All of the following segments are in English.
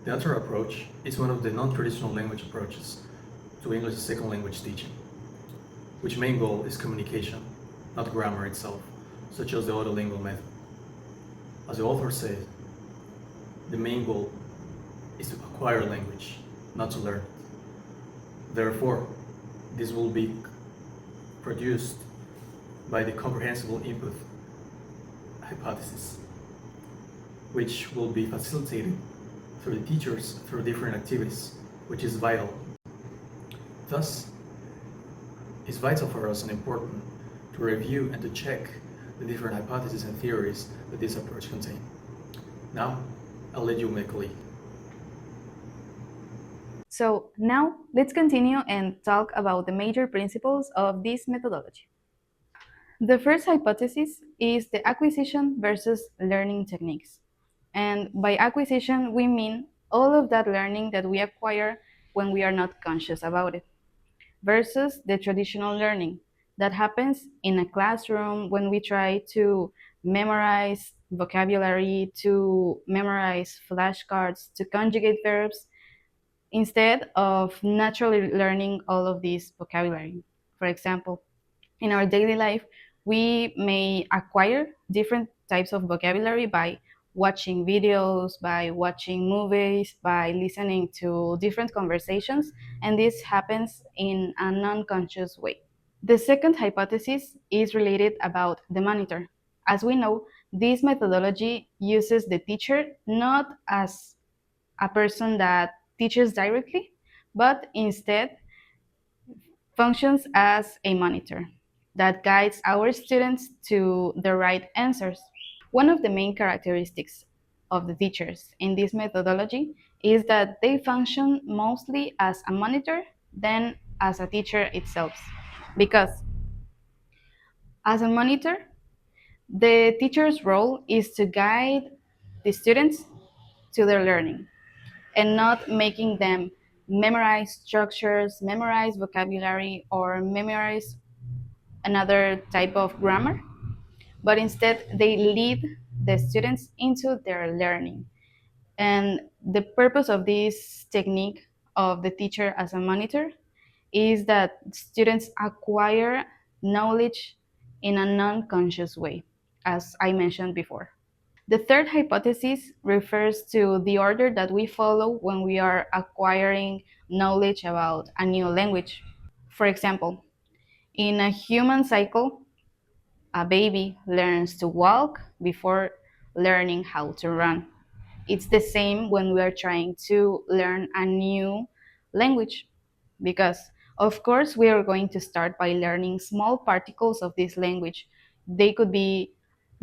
The other approach is one of the non-traditional language approaches to English as a second language teaching, which main goal is communication, not grammar itself, such as the autolingual method. As the author said, the main goal is to acquire language, not to learn. Therefore, this will be produced by the comprehensible input hypothesis, which will be facilitated through the teachers through different activities, which is vital. Thus, it's vital for us and important to review and to check the different hypotheses and theories that this approach contains. Now, I'll let you make a lead. So now let's continue and talk about the major principles of this methodology. The first hypothesis is the acquisition versus learning techniques. And by acquisition, we mean all of that learning that we acquire when we are not conscious about it, versus the traditional learning that happens in a classroom when we try to memorize vocabulary, to memorize flashcards, to conjugate verbs, instead of naturally learning all of this vocabulary. For example, in our daily life, we may acquire different types of vocabulary by watching videos, by watching movies, by listening to different conversations, and this happens in an unconscious way. The second hypothesis is related about the monitor. As we know, this methodology uses the teacher not as a person that teaches directly, but instead functions as a monitor that guides our students to the right answers. One of the main characteristics of the teachers in this methodology is that they function mostly as a monitor than as a teacher itself. Because as a monitor, the teacher's role is to guide the students to their learning and not making them memorize structures, memorize vocabulary, or memorize another type of grammar, but instead they lead the students into their learning. And the purpose of this technique of the teacher as a monitor is that students acquire knowledge in a non-conscious way, as I mentioned before. The third hypothesis refers to the order that we follow when we are acquiring knowledge about a new language. For example, in a human cycle, a baby learns to walk before learning how to run. It's the same when we are trying to learn a new language, because, of course, we are going to start by learning small particles of this language. They could be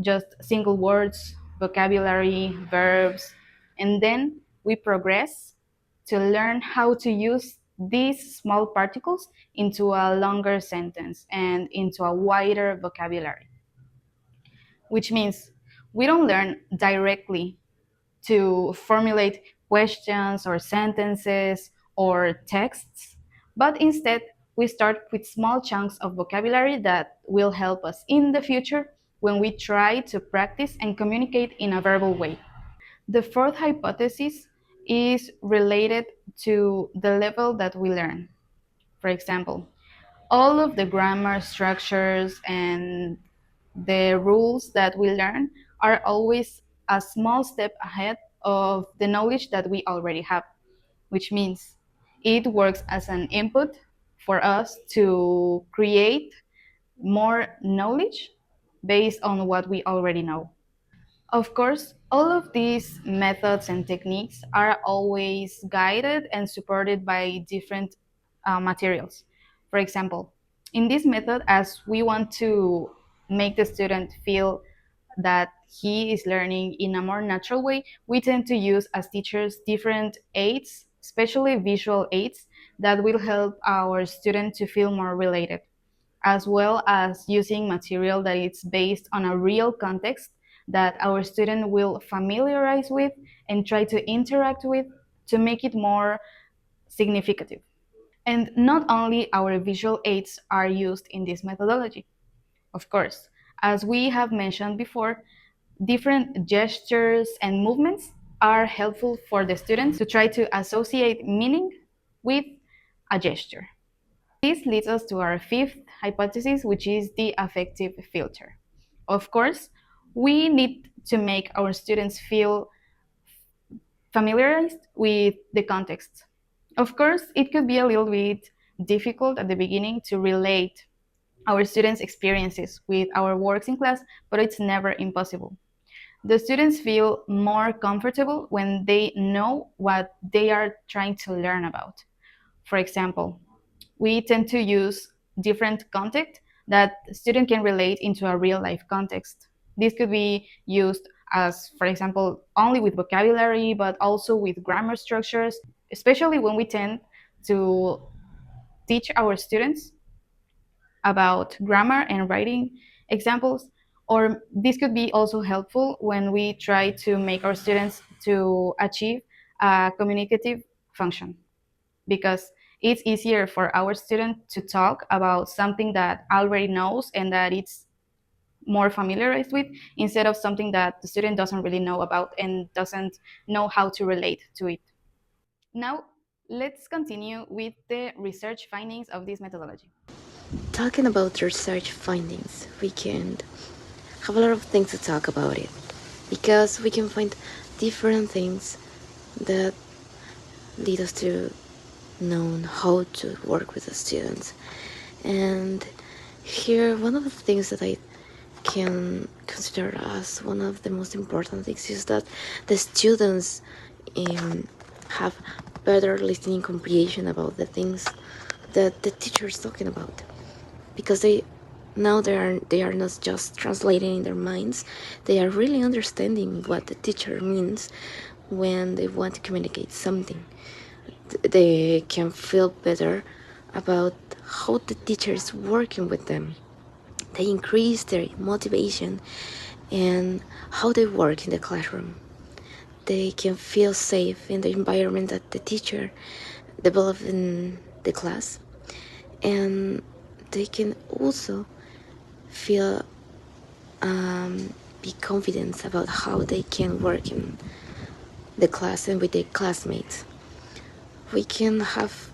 just single words, vocabulary, verbs, and then we progress to learn how to use these small particles into a longer sentence and into a wider vocabulary, which means we don't learn directly to formulate questions or sentences or texts, but instead we start with small chunks of vocabulary that will help us in the future when we try to practice and communicate in a verbal way. The fourth hypothesis is related to the level that we learn. For example, all of the grammar structures and the rules that we learn are always a small step ahead of the knowledge that we already have, which means it works as an input for us to create more knowledge based on what we already know. Of course, all of these methods and techniques are always guided and supported by different materials. For example, in this method, as we want to make the student feel that he is learning in a more natural way, we tend to use as teachers different aids, especially visual aids, that will help our student to feel more related, as well as using material that is based on a real context that our student will familiarize with and try to interact with to make it more significant. And not only our visual aids are used in this methodology. Of course, as we have mentioned before, different gestures and movements are helpful for the students to try to associate meaning with a gesture. This leads us to our fifth hypothesis, which is the affective filter. Of course, we need to make our students feel familiarized with the context. Of course, it could be a little bit difficult at the beginning to relate our students' experiences with our works in class, but it's never impossible. The students feel more comfortable when they know what they are trying to learn about. For example, we tend to use different content that the student can relate into a real life context. This could be used as, for example, only with vocabulary, but also with grammar structures, especially when we tend to teach our students about grammar and writing examples. Or this could be also helpful when we try to make our students to achieve a communicative function, because it's easier for our student to talk about something that already knows and that it's more familiarized with, instead of something that the student doesn't really know about and doesn't know how to relate to it. Now, let's continue with the research findings of this methodology. Talking about research findings, we can have a lot of things to talk about it because we can find different things that lead us to know how to work with the students. And here, one of the things that I can consider as one of the most important things is that the students have better listening comprehension about the things that the teacher is talking about, because they are not just translating in their minds, they are really understanding what the teacher means when they want to communicate something. They can feel better about how the teacher is working with them. They increase their motivation and how they work in the classroom. They can feel safe in the environment that the teacher developed in the class, and they can also feel be confident about how they can work in the class and with their classmates. We can have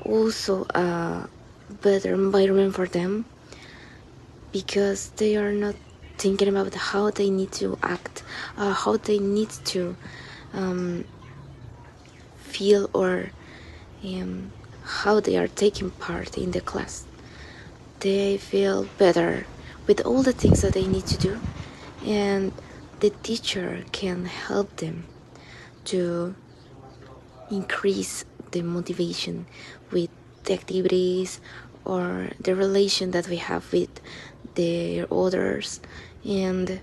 also a better environment for them because they are not thinking about how they need to act, how they need to feel, or how they are taking part in the class. They feel better with all the things that they need to do, and the teacher can help them to increase the motivation with the activities or the relation that we have with their others, and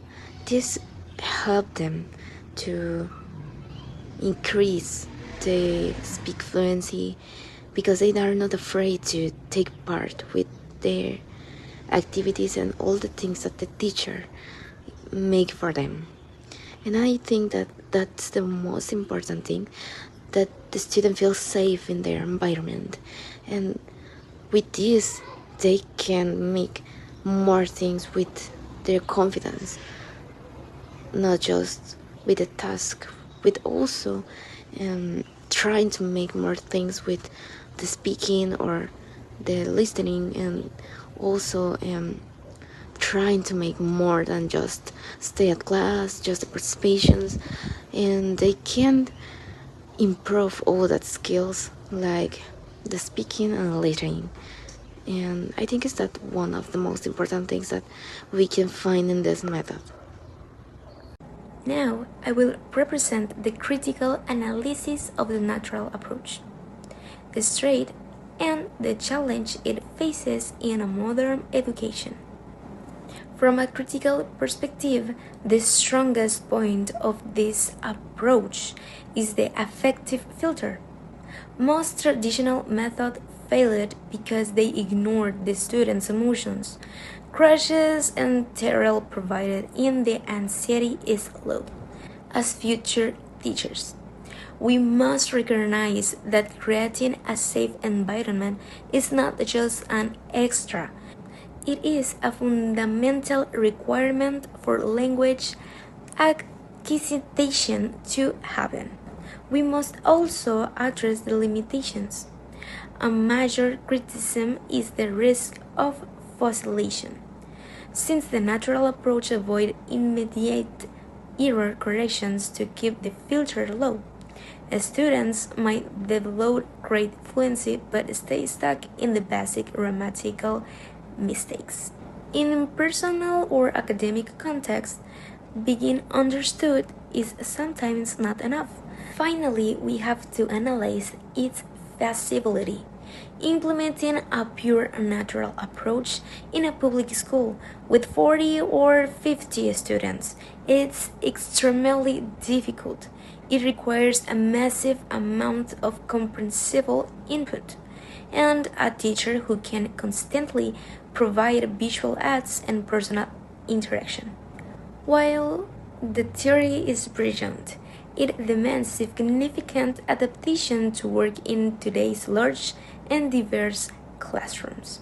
this help them to increase the speak fluency because they are not afraid to take part with their activities and all the things that the teacher make for them. And I think that that's the most important thing, that the student feels safe in their environment, and with this they can make more things with their confidence, not just with the task, with also trying to make more things with the speaking or the listening, and also trying to make more than just stay at class, just the participations, and they can improve all that skills like the speaking and listening. And I think it's that one of the most important things that we can find in this method. Now, I will represent the critical analysis of the natural approach, the strength and the challenge it faces in a modern education. From a critical perspective, the strongest point of this approach is the affective filter. Most traditional methods failed because they ignored the students' emotions. Crushes and terror provided in the anxiety is low. As future teachers, we must recognize that creating a safe environment is not just an extra. It is a fundamental requirement for language hesitation to happen. We must also address the limitations. A major criticism is the risk of fossilization. Since the natural approach avoids immediate error corrections to keep the filter low, students might develop great fluency but stay stuck in the basic grammatical mistakes. In personal or academic context, being understood is sometimes not enough. Finally, we have to analyze its feasibility. Implementing a pure natural approach in a public school with 40 or 50 students is extremely difficult. It requires a massive amount of comprehensible input and a teacher who can constantly provide visual aids and personal interaction. While the theory is brilliant, it demands significant adaptation to work in today's large and diverse classrooms.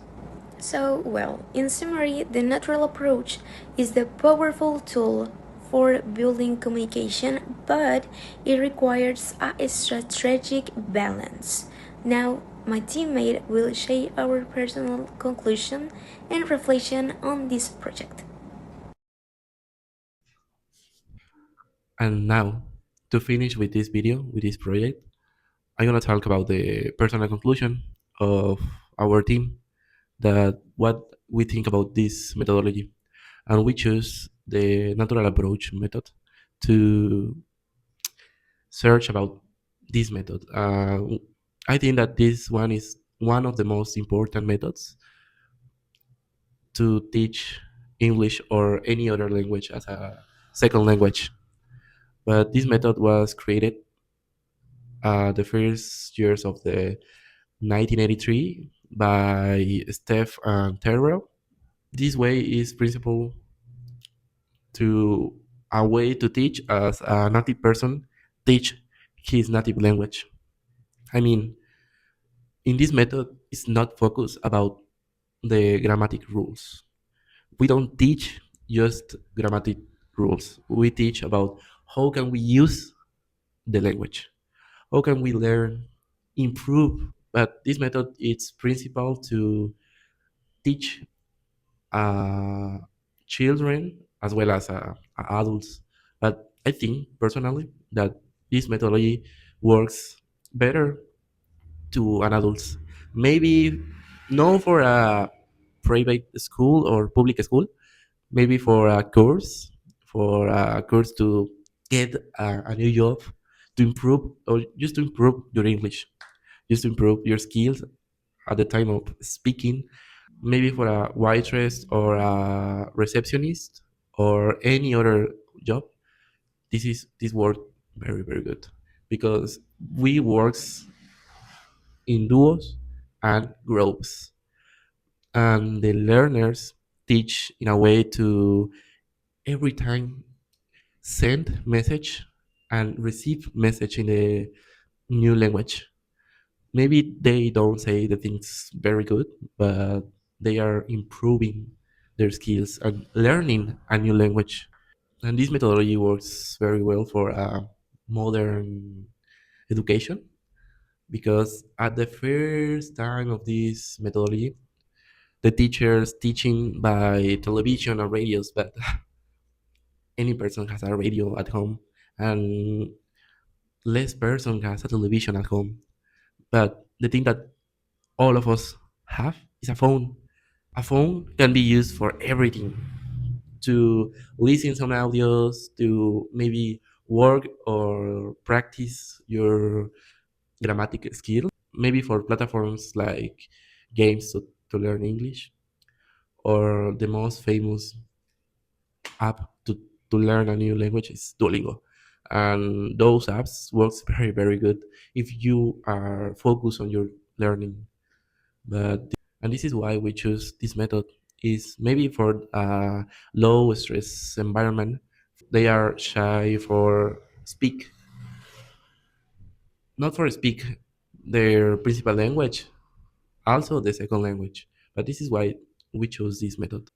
So, well, in summary, the natural approach is the powerful tool for building communication, but it requires a strategic balance. Now, my teammate will share our personal conclusion and reflection on this project. And now, to finish with this video, with this project, I'm gonna talk about the personal conclusion of our team, that what we think about this methodology, and we choose the natural approach method to search about this method. I think that this one is one of the most important methods to teach English or any other language as a second language. But this method was created the first years of the 1983 by Steph and Terrell. This way is principle to a way to teach as a native person teach his native language. I mean, in this method, it's not focused about the grammatic rules. We don't teach just grammatic rules. We teach about how can we use the language, how can we learn, improve. But this method is principal to teach uh, children as well as adults. But I think personally that this methodology works better to an adults. Maybe not for a private school or public school. Maybe for a course to get a new job, to improve or just to improve your English, just to improve your skills at the time of speaking. Maybe for a waitress or a receptionist or any other job, this work very good because we works in duos and groups, and the learners teach in a way to every time send message and receive message in a new language. Maybe they don't say the things very good, but they are improving their skills and learning a new language. And this methodology works very well for modern education because at the first time of this methodology, the teachers teaching by television or radios, but any person has a radio at home and less person has a television at home. But the thing that all of us have is a phone. A phone can be used for everything, to listen some audios, to maybe work or practice your grammatic skill, maybe for platforms like games to learn English, or the most famous app to learn a new language is Duolingo. And those apps works very good if you are focused on your learning. But and this is why we choose this method is maybe for a low stress environment. They are shy for speak, not for speak their principal language, also the second language. But this is why we chose this method.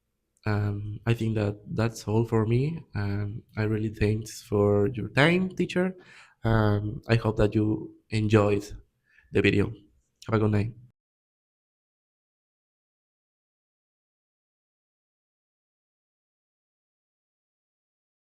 I think that that's all for me. I really thanks for your time, teacher. I hope that you enjoyed the video. Have a good night.